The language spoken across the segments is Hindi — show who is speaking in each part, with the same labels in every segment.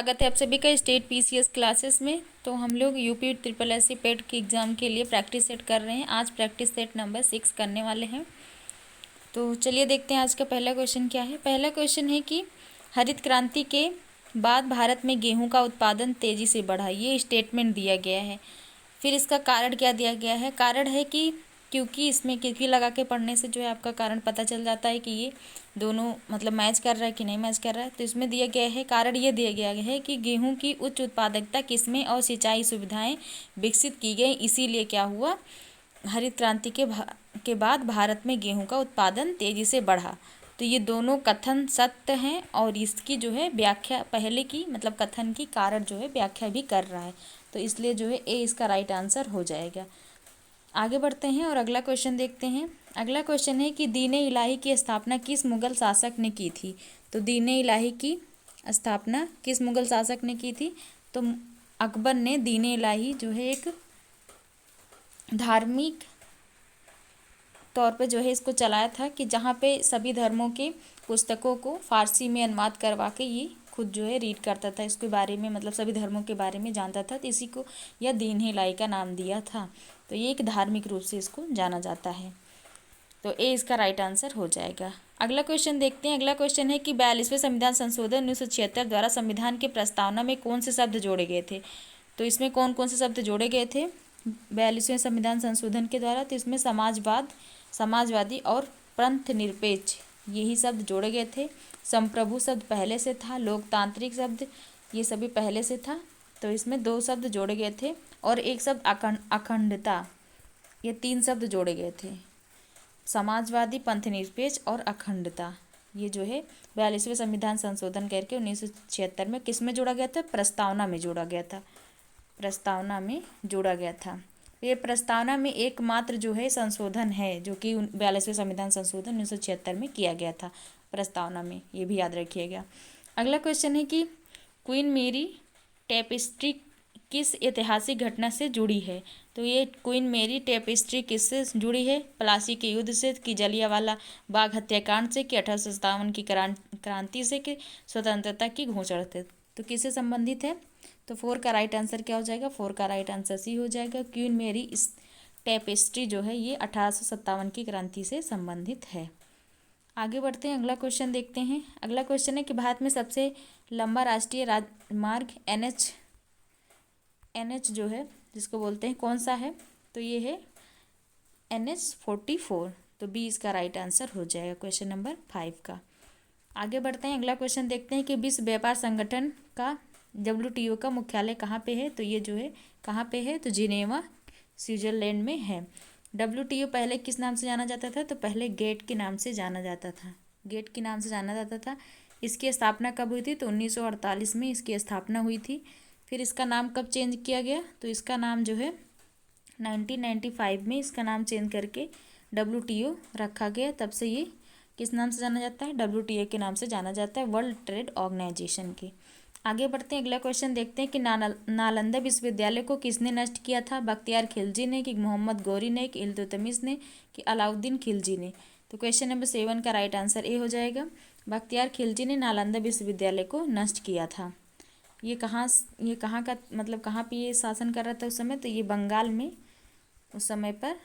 Speaker 1: स्वागत है आप सभी का स्टेट पीसीएस क्लासेस में। तो हम लोग यूपी ट्रिपल एससी पेट के एग्ज़ाम के लिए प्रैक्टिस सेट कर रहे हैं। आज प्रैक्टिस सेट नंबर 6 करने वाले हैं। तो चलिए देखते हैं आज का पहला क्वेश्चन क्या है। पहला क्वेश्चन है कि हरित क्रांति के बाद भारत में गेहूं का उत्पादन तेज़ी से बढ़ा, ये स्टेटमेंट दिया गया है। फिर इसका कारण क्या दिया गया है। कारण है कि क्योंकि इसमें क्योंकि लगा के पढ़ने से जो है आपका कारण पता चल जाता है कि ये दोनों मतलब मैच कर रहा है कि नहीं मैच कर रहा है। तो इसमें दिया गया है, कारण ये दिया गया है कि गेहूं की उच्च उत्पादकता किस्में और सिंचाई सुविधाएं विकसित की गई, इसीलिए क्या हुआ, हरित क्रांति के बाद भारत में गेहूं का उत्पादन तेज़ी से बढ़ा। तो ये दोनों कथन सत्य हैं और इसकी जो है व्याख्या पहले की मतलब कथन की कारण जो है व्याख्या भी कर रहा है। तो इसलिए जो है ए इसका राइट आंसर हो जाएगा। आगे बढ़ते हैं और अगला क्वेश्चन देखते हैं। अगला क्वेश्चन है कि दीन ए इलाही की स्थापना किस मुगल शासक ने की थी। तो दीन ए इलाही की स्थापना किस मुगल शासक ने की थी। तो अकबर ने दीन ए इलाही जो है एक धार्मिक तौर पे जो है इसको चलाया था कि जहाँ पे सभी धर्मों के पुस्तकों को फारसी में अनुवाद करवा के ये खुद जो है रीड करता था, इसके बारे में मतलब सभी धर्मों के बारे में जानता था। तो इसी को यह दीन ए इलाही का नाम दिया था। तो ये एक धार्मिक रूप से इसको जाना जाता है। तो ए इसका राइट आंसर हो जाएगा। अगला क्वेश्चन देखते हैं। अगला क्वेश्चन है कि 42वें संविधान संशोधन 1976 द्वारा संविधान की प्रस्तावना में कौन से शब्द जोड़े गए थे। तो इसमें कौन कौन से शब्द जोड़े गए थे 42वें संविधान संशोधन के द्वारा। तो इसमें समाजवाद, समाजवादी और पंथ निरपेक्ष यही शब्द जोड़े गए थे। संप्रभु शब्द पहले से था, लोकतांत्रिक शब्द ये सभी पहले से था। तो इसमें 2 शब्द जोड़े गए थे और एक शब्द अखंडता, ये 3 शब्द जोड़े गए थे। समाजवादी, पंथ निरपेक्ष और अखंडता ये जो है 42वें संविधान संशोधन करके 1976 में किस में जोड़ा गया था, प्रस्तावना में जोड़ा गया था। प्रस्तावना में जोड़ा गया था। ये प्रस्तावना में एकमात्र जो है संशोधन है जो कि 42वें संविधान संशोधन 1976 में किया गया था प्रस्तावना में, ये भी याद रखिएगा। अगला क्वेश्चन है कि क्वीन मेरी टेपेस्ट्री किस ऐतिहासिक घटना से जुड़ी है। तो ये क्वीन मेरी टेपेस्ट्री किससे जुड़ी है, प्लासी के युद्ध से, कि जलियांवाला बाग हत्याकांड से, कि 1857 की क्रांति से, कि स्वतंत्रता की घोषणा से। तो किससे संबंधित है। तो 4 का राइट आंसर क्या हो जाएगा, 4 का राइट आंसर सी हो जाएगा। क्वीन मेरी इस टेपेस्ट्री जो है ये 1857 की क्रांति से संबंधित है। आगे बढ़ते हैं, अगला क्वेश्चन देखते हैं। अगला क्वेश्चन है कि भारत में सबसे लंबा राष्ट्रीय राजमार्ग NH जो है जिसको बोलते हैं कौन सा है। तो ये है NH-44। तो बी इसका राइट आंसर हो जाएगा क्वेश्चन नंबर 5 का। आगे बढ़ते हैं, अगला क्वेश्चन देखते हैं कि विश्व व्यापार संगठन का WTO का मुख्यालय कहाँ पे है। तो ये जो है कहाँ पे है, तो जिनेवा स्विट्जरलैंड में है। WTO पहले किस नाम से जाना जाता था। तो पहले गेट के नाम से जाना जाता था, गेट के नाम से जाना जाता था। इसकी स्थापना कब हुई थी। तो 1948 में इसकी स्थापना हुई थी। फिर इसका नाम कब चेंज किया गया। तो इसका नाम जो है 1995 में इसका नाम चेंज करके WTO रखा गया। तब से ये किस नाम से जाना जाता है, WTO के नाम से जाना जाता है, वर्ल्ड ट्रेड ऑर्गेनाइजेशन के। आगे बढ़ते हैं, अगला क्वेश्चन देखते हैं कि नालंदा विश्वविद्यालय को किसने नष्ट किया था। बख्तियार खिलजी ने, कि मोहम्मद गौरी ने, कि इल्तुतमिश ने, कि अलाउद्दीन खिलजी ने। तो क्वेश्चन नंबर 7 का राइट आंसर ए हो जाएगा। बख्तियार खिलजी ने नालंदा विश्वविद्यालय को नष्ट किया था। ये कहाँ का मतलब कहाँ पे ये शासन कर रहा था उस समय। तो ये बंगाल में उस समय पर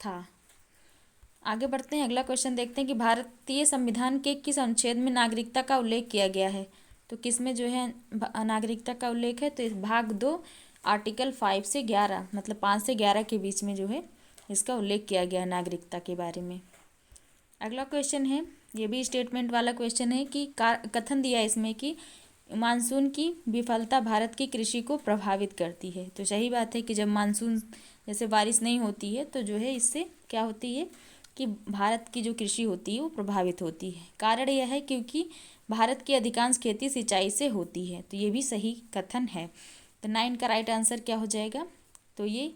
Speaker 1: था। आगे बढ़ते हैं, अगला क्वेश्चन देखते हैं कि भारतीय संविधान के किस अनुच्छेद में नागरिकता का उल्लेख किया गया है। तो किस में जो है नागरिकता का उल्लेख है। तो इस भाग 2 आर्टिकल 5 से 11 मतलब 5 से 11 के बीच में जो है इसका उल्लेख किया गया है नागरिकता के बारे में। अगला क्वेश्चन है, ये भी स्टेटमेंट वाला क्वेश्चन है कि कथन दिया है इसमें कि मानसून की विफलता भारत की कृषि को प्रभावित करती है। तो सही बात है कि जब मानसून जैसे बारिश नहीं होती है तो जो है इससे क्या होती है कि भारत की जो कृषि होती है वो प्रभावित होती है। कारण यह है क्योंकि भारत की अधिकांश खेती सिंचाई से होती है। तो ये भी सही कथन है। तो 9 का राइट आंसर क्या हो जाएगा। तो ये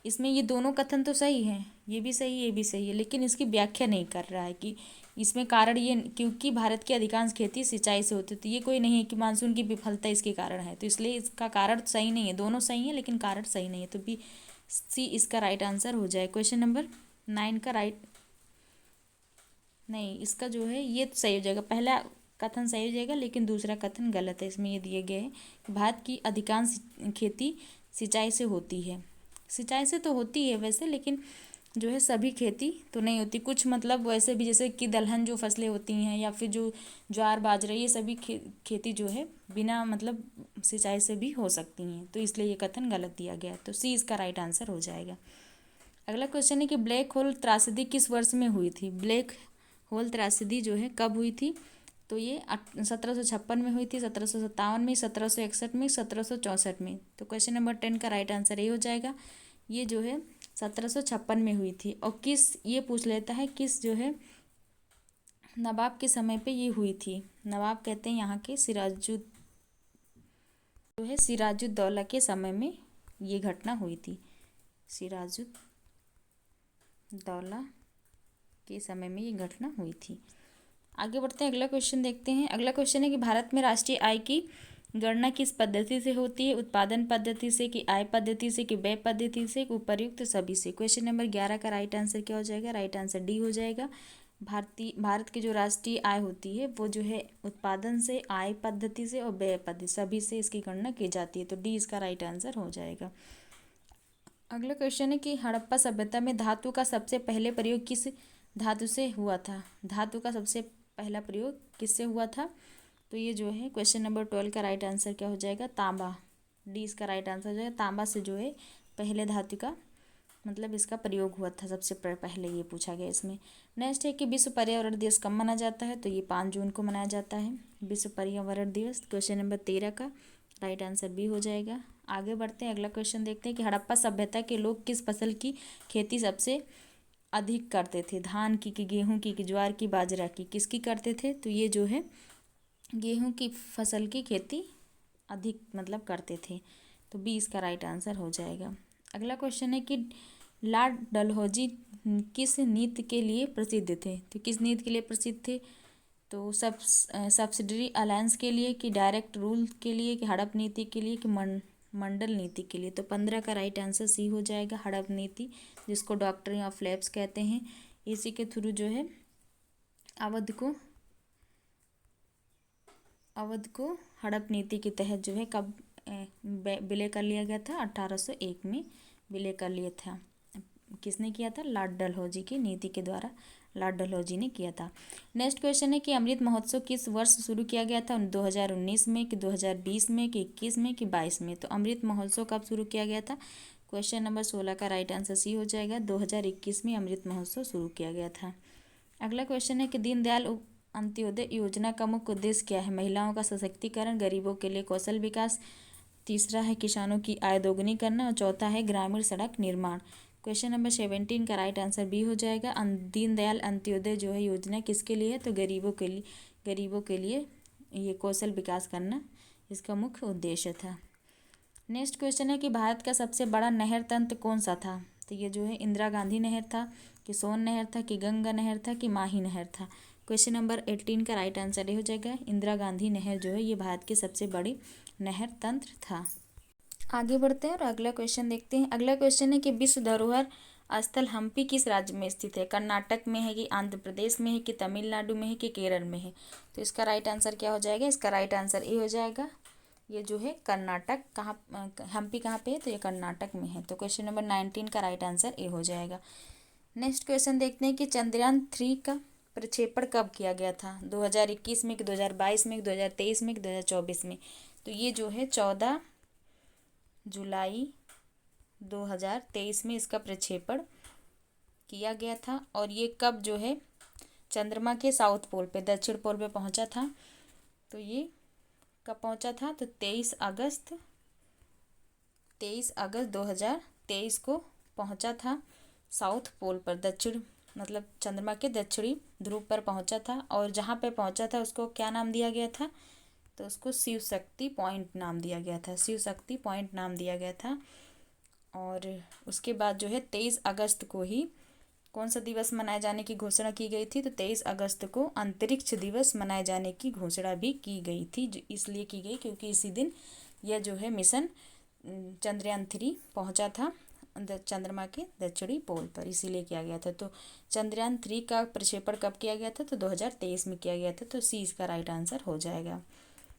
Speaker 1: इसमें ये दोनों कथन तो सही हैं, ये भी सही ये भी सही है, लेकिन इसकी व्याख्या नहीं कर रहा है कि इसमें कारण ये क्योंकि भारत की अधिकांश खेती सिंचाई से होती है। तो ये कोई नहीं है कि मानसून की विफलता इसके कारण है। तो इसलिए इसका कारण सही नहीं है, दोनों सही है लेकिन कारण सही नहीं है। तो बी सी इसका राइट आंसर हो जाए। क्वेश्चन नंबर 9 का राइट नहीं, इसका जो है ये सही हो जाएगा। पहला कथन सही हो जाएगा, लेकिन दूसरा कथन गलत है। इसमें ये दिए गए हैं कि भारत की अधिकांश खेती सिंचाई से होती है। सिंचाई से तो होती है वैसे, लेकिन जो है सभी खेती तो नहीं होती। कुछ मतलब वैसे भी, जैसे कि दलहन जो फसलें होती हैं या फिर जो ज्वार बाजरा, ये सभी खेती जो है बिना मतलब सिंचाई से भी हो सकती हैं। तो इसलिए ये कथन गलत दिया गया है। तो सी इसका राइट आंसर हो जाएगा। अगला क्वेश्चन है कि ब्लैक होल त्रासदी किस वर्ष में हुई थी। ब्लैक होल त्रासदी जो है कब हुई थी, तो ये 1756 में हुई थी, 1757 में, 1761 में, 1764 में। तो क्वेश्चन नंबर 10 का राइट आंसर ये हो जाएगा। ये जो है 1756 में हुई थी। और किस, ये पूछ लेता है किस जो है नवाब के समय पे ये हुई थी। नवाब कहते हैं यहाँ के सिराजुद्दौला के समय में ये घटना हुई थी। सिराजुद्दौला के समय में ये घटना हुई थी। आगे बढ़ते हैं, अगला क्वेश्चन देखते हैं। अगला क्वेश्चन है कि भारत में राष्ट्रीय आय की गणना किस पद्धति से होती है। उत्पादन पद्धति से, कि आय पद्धति से, कि व्यय पद्धति से, कि उपर्युक्त सभी से। क्वेश्चन नंबर 11 का राइट आंसर क्या हो जाएगा। राइट आंसर डी हो जाएगा। भारत की जो राष्ट्रीय आय होती है वो जो है उत्पादन से, आय पद्धति से और व्यय पद्धति सभी से इसकी गणना की जाती है। तो डी इसका राइट आंसर हो जाएगा। अगला क्वेश्चन है कि हड़प्पा सभ्यता में धातु का सबसे पहले प्रयोग किस धातु से हुआ था। धातु का सबसे पहला प्रयोग किससे हुआ था, तो ये जो है क्वेश्चन नंबर 12 का राइट आंसर क्या हो जाएगा। तांबा। डी इसका राइट आंसर हो जाएगा। तांबा से जो है पहले धातु का मतलब इसका प्रयोग हुआ था सबसे पहले, ये पूछा गया इसमें। नेक्स्ट है कि विश्व पर्यावरण दिवस कब मनाया जाता है, तो ये 5 जून को मनाया जाता है विश्व पर्यावरण दिवस। क्वेश्चन नंबर 13 का राइट आंसर बी हो जाएगा। आगे बढ़ते हैं, अगला क्वेश्चन देखते हैं कि हड़प्पा सभ्यता के लोग किस फसल की खेती सबसे अधिक करते थे। धान की, कि गेहूं की, कि ज्वार की, बाजरा की, किसकी करते थे, तो ये जो है गेहूं की फसल की खेती अधिक मतलब करते थे। तो बी इसका राइट आंसर हो जाएगा। अगला क्वेश्चन है कि लॉर्ड डलहौजी किस नीति के लिए प्रसिद्ध थे। तो किस नीति के लिए प्रसिद्ध थे, तो सब्सिडरी अलायंस के लिए, कि डायरेक्ट रूल के लिए, कि हड़प नीति के लिए, कि मंडल नीति के लिए। तो 15 का राइट आंसर सी हो जाएगा। हड़प नीति, जिसको डॉक्ट्रिन ऑफ लैप्स कहते हैं। इसी के थ्रू जो है अवध को हड़प नीति के तहत जो है कब विलय कर लिया गया था, 1801 में विलय कर लिया था। किसने किया था, लॉर्ड डलहौजी की नीति के द्वारा लॉर्ड डलहौजी ने किया था। नेक्स्ट क्वेश्चन है कि अमृत महोत्सव किस वर्ष शुरू किया गया था। 2019 में, कि 2020 में, कि 21 में, कि 22 में। तो अमृत महोत्सव कब शुरू किया गया था, क्वेश्चन नंबर 16 का राइट आंसर सी हो जाएगा। 2021 में अमृत महोत्सव शुरू किया गया था। अगला क्वेश्चन है कि दीनदयाल अंत्योदय योजना का मुख्य उद्देश्य क्या है। महिलाओं का सशक्तिकरण, गरीबों के लिए कौशल विकास, तीसरा है किसानों की आय दोगुनी करना, और चौथा है ग्रामीण सड़क निर्माण। क्वेश्चन नंबर 17 का राइट आंसर बी हो जाएगा। दीनदयाल अंत्योदय जो है योजना किसके लिए है, तो गरीबों के लिए ये कौशल विकास करना इसका मुख्य उद्देश्य था। नेक्स्ट क्वेश्चन है कि भारत का सबसे बड़ा नहर तंत्र कौन सा था। तो ये जो है इंदिरा गांधी नहर था, कि सोन नहर था, कि गंगा नहर था, कि माही नहर था। क्वेश्चन नंबर 18 का राइट आंसर ये हो जाएगा। इंदिरा गांधी नहर जो है ये भारत की सबसे बड़ी नहर तंत्र था। आगे बढ़ते हैं और अगला क्वेश्चन देखते हैं। अगला क्वेश्चन है कि विश्व धरोहर स्थल हम्पी किस राज्य में स्थित है। कर्नाटक में है, कि आंध्र प्रदेश में है, कि तमिलनाडु में है, कि केरल में है। तो इसका राइट आंसर क्या हो जाएगा। इसका राइट आंसर ए हो जाएगा। ये जो है कर्नाटक, हम्पी कहाँ पे है, तो ये कर्नाटक में है। तो क्वेश्चन नंबर 19 का राइट आंसर ए हो जाएगा। नेक्स्ट क्वेश्चन देखते हैं कि चंद्रयान 3 का प्रक्षेपण कब किया गया था। 2021 में, कि 2022 में, कि 2023 में, कि 2024 में। तो ये जो है 14 जुलाई 2023 में इसका प्रक्षेपण किया गया था। और ये कब जो है चंद्रमा के साउथ पोल पे, दक्षिण पोल पे पहुंचा था। तो ये कब पहुंचा था, तो 23 अगस्त 2023 को पहुंचा था साउथ पोल पर, दक्षिण मतलब चंद्रमा के दक्षिणी ध्रुव पर पहुंचा था। और जहाँ पे पहुंचा था उसको क्या नाम दिया गया था, तो उसको शिव शक्ति पॉइंट नाम दिया गया था। शिव शक्ति पॉइंट नाम दिया गया था। और उसके बाद जो है 23 अगस्त को ही कौन सा दिवस मनाए जाने की घोषणा की गई थी, तो 23 अगस्त को अंतरिक्ष दिवस मनाए जाने की घोषणा भी की गई थी। जो इसलिए की गई क्योंकि इसी दिन यह जो है मिशन चंद्रयान 3 पहुंचा था चंद्रमा के दक्षिणी पोल पर, इसीलिए किया गया था। तो चंद्रयान 3 का प्रक्षेपण कब किया गया था? तो 2023 में किया गया था। तो सी इसका राइट आंसर हो जाएगा।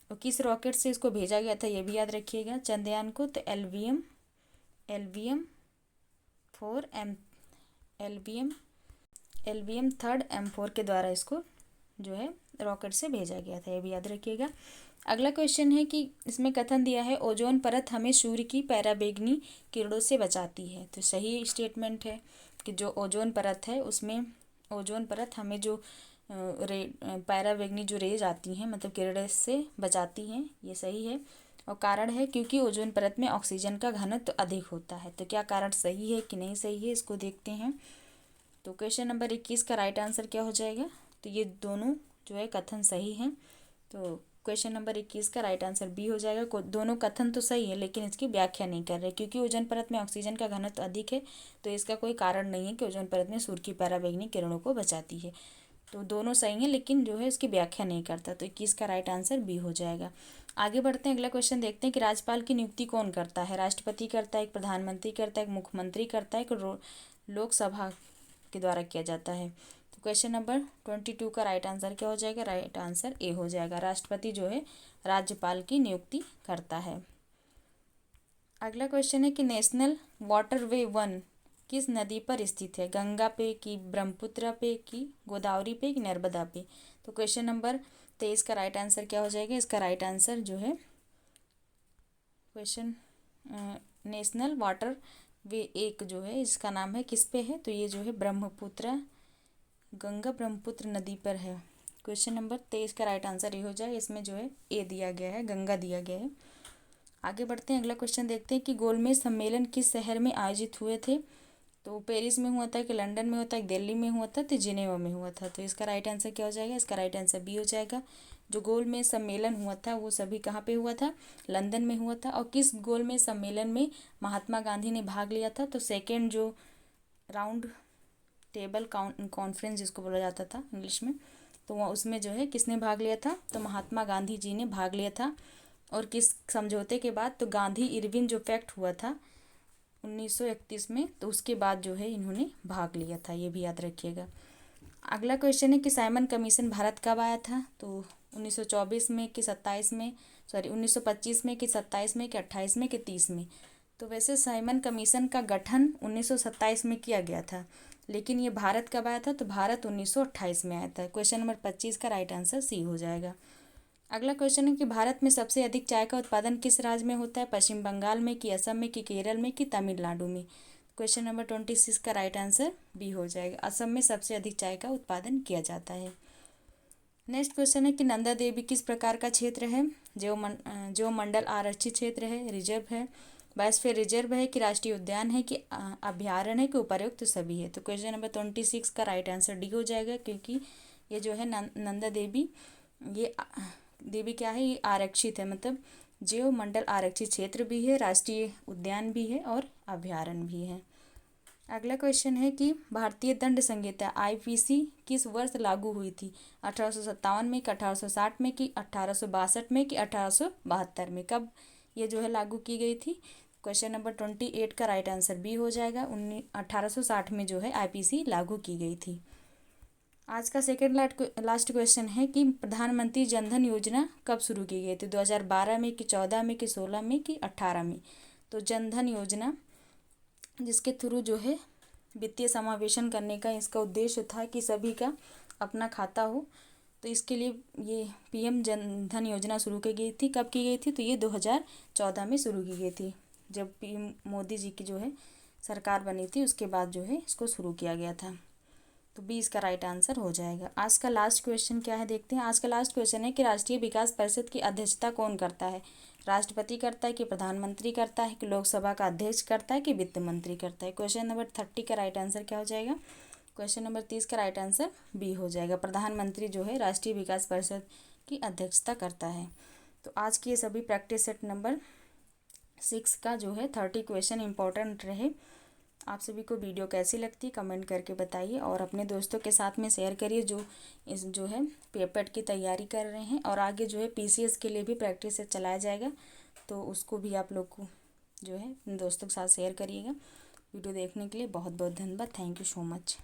Speaker 1: तो किस रॉकेट से इसको भेजा गया था ये भी याद रखिएगा चंद्रयान को। तो एलवीएम 3rd M4 के द्वारा इसको जो है रॉकेट से भेजा गया था, ये भी याद रखिएगा। अगला क्वेश्चन है कि इसमें कथन दिया है ओजोन परत हमें सूर्य की पराबैंगनी किरणों से बचाती है। तो सही स्टेटमेंट है कि जो ओजोन परत है उसमें ओजोन परत हमें जो पराबैंगनी जो रेज आती हैं मतलब किरणें से बचाती हैं, ये सही है। और कारण है क्योंकि ओजोन परत में ऑक्सीजन का घनत्व अधिक होता है। तो क्या कारण सही है कि नहीं सही है इसको देखते हैं। तो क्वेश्चन नंबर 21 का राइट आंसर क्या हो जाएगा? तो ये दोनों जो है कथन सही हैं। तो क्वेश्चन नंबर 21 का राइट आंसर बी हो जाएगा। दोनों कथन तो सही है लेकिन इसकी व्याख्या नहीं कर रहे, क्योंकि ओजोन परत में ऑक्सीजन का घनत्व अधिक है तो इसका कोई कारण नहीं है कि ओजोन परत में सूर्य की पराबैंगनी किरणों को बचाती है। तो दोनों सही हैं लेकिन जो है इसकी व्याख्या नहीं करता। तो 21 का राइट आंसर बी हो जाएगा। आगे बढ़ते हैं, अगला क्वेश्चन देखते हैं कि राज्यपाल की नियुक्ति कौन करता है? राष्ट्रपति करता है, एक प्रधानमंत्री करता है, एक मुख्यमंत्री करता है, एक लोकसभा के द्वारा किया जाता है। तो क्वेश्चन नंबर 22 का राइट आंसर क्या हो जाएगा? राइट आंसर ए हो जाएगा। राष्ट्रपति जो है राज्यपाल की नियुक्ति करता है। अगला क्वेश्चन है कि नेशनल वाटरवे 1 किस नदी पर स्थित है? गंगा पे कि ब्रह्मपुत्र पे कि गोदावरी पे कि नर्मदा पे? तो क्वेश्चन नंबर 23 का राइट आंसर क्या हो जाएगा? इसका राइट आंसर जो है क्वेश्चन नेशनल वाटर वे 1 जो है इसका नाम है किस पे है? तो ये जो है ब्रह्मपुत्र गंगा ब्रह्मपुत्र नदी पर है। क्वेश्चन नंबर 23 का राइट आंसर ये हो जाए। इसमें जो है ए दिया गया है, गंगा दिया गया है। आगे बढ़ते हैं, अगला क्वेश्चन देखते हैं कि गोलमेज सम्मेलन किस शहर में आयोजित हुए थे? तो पेरिस में हुआ था कि लंदन में हुआ था कि दिल्ली में हुआ था तो जिनेवा में हुआ था? तो इसका राइट आंसर क्या हो जाएगा? इसका राइट आंसर बी हो जाएगा। जो गोलमेज सम्मेलन हुआ था वो सभी कहाँ पे हुआ था? लंदन में हुआ था। और किस गोलमेज सम्मेलन में महात्मा गांधी ने भाग लिया था? तो सेकेंड जो राउंड टेबल कॉन्फ्रेंस जिसको बोला जाता था इंग्लिश में, तो वह उसमें जो है किसने भाग लिया था? तो महात्मा गांधी जी ने भाग लिया था। और किस समझौते के बाद? तो गांधी इरविन जो पैक्ट हुआ था 1931 में, तो उसके बाद जो है इन्होंने भाग लिया था, ये भी याद रखिएगा। अगला क्वेश्चन है कि साइमन कमीशन भारत कब आया था? तो 1924 में कि 27 में, 1925 में कि 27 में कि 28 में कि 30 में? तो वैसे साइमन कमीशन का गठन 1927 में किया गया था, लेकिन ये भारत कब आया था? तो भारत 1928 में आया था। क्वेश्चन नंबर 25 का राइट आंसर सी हो जाएगा। अगला क्वेश्चन है कि भारत में सबसे अधिक चाय का उत्पादन किस राज्य में होता है? पश्चिम बंगाल में कि असम में कि केरल में कि तमिलनाडु में? क्वेश्चन नंबर 26 का राइट आंसर बी हो जाएगा। असम में सबसे अधिक चाय का उत्पादन किया जाता है। नेक्स्ट क्वेश्चन है कि नंदा देवी किस प्रकार का क्षेत्र है? जो मंडल आरक्षित क्षेत्र है, रिजर्व है, बायोस्फीयर रिजर्व है कि राष्ट्रीय उद्यान है कि अभ्यारण्य है कि उपर्युक्त सभी है? तो क्वेश्चन नंबर 26 का राइट आंसर डी हो जाएगा, क्योंकि ये जो है नंदा देवी ये देवी क्या है? ये आरक्षित है, मतलब जीव मंडल आरक्षित क्षेत्र भी है, राष्ट्रीय उद्यान भी है और अभ्यारण्य भी है। अगला क्वेश्चन है कि भारतीय दंड संहिता आईपीसी किस वर्ष लागू हुई थी? 1857 में कि 1860 में कि 1862 में कि 1872 में? कब ये जो है लागू की गई थी? क्वेश्चन नंबर 28 का राइट आंसर बी हो जाएगा। 1860 में जो है आईपीसी लागू की गई थी। आज का सेकेंड लास्ट क्वेश्चन है कि प्रधानमंत्री जनधन योजना कब शुरू की गई थी? 2012 में कि 14 में कि 16 में कि 18 में? तो जनधन योजना जिसके थ्रू जो है वित्तीय समावेशन करने का इसका उद्देश्य था कि सभी का अपना खाता हो, तो इसके लिए ये पीएम जनधन योजना शुरू की गई थी। कब की गई थी? तो ये 2014 में शुरू की गई थी, जब पीएम मोदी जी की जो है सरकार बनी थी उसके बाद जो है इसको शुरू किया गया था। तो बी इसका राइट आंसर हो जाएगा। आज का लास्ट क्वेश्चन क्या है देखते हैं। आज का लास्ट क्वेश्चन है कि राष्ट्रीय विकास परिषद की अध्यक्षता कौन करता है? राष्ट्रपति करता है कि प्रधानमंत्री करता है कि लोकसभा का अध्यक्ष करता है कि वित्त मंत्री करता है? क्वेश्चन नंबर 30 का राइट आंसर क्या हो जाएगा? क्वेश्चन नंबर 30 का राइट आंसर बी हो जाएगा। प्रधानमंत्री जो है राष्ट्रीय विकास परिषद की अध्यक्षता करता है। तो आज की ये सभी प्रैक्टिस सेट नंबर 6 का जो है 30 क्वेश्चन इंपॉर्टेंट रहे। आप सभी को वीडियो कैसी लगती कमेंट करके बताइए और अपने दोस्तों के साथ में शेयर करिए जो है पेपर की तैयारी कर रहे हैं, और आगे जो है पीसीएस के लिए भी प्रैक्टिस से चलाया जाएगा, तो उसको भी आप लोग को जो है दोस्तों के साथ शेयर करिएगा। वीडियो देखने के लिए बहुत बहुत धन्यवाद। Thank you so much.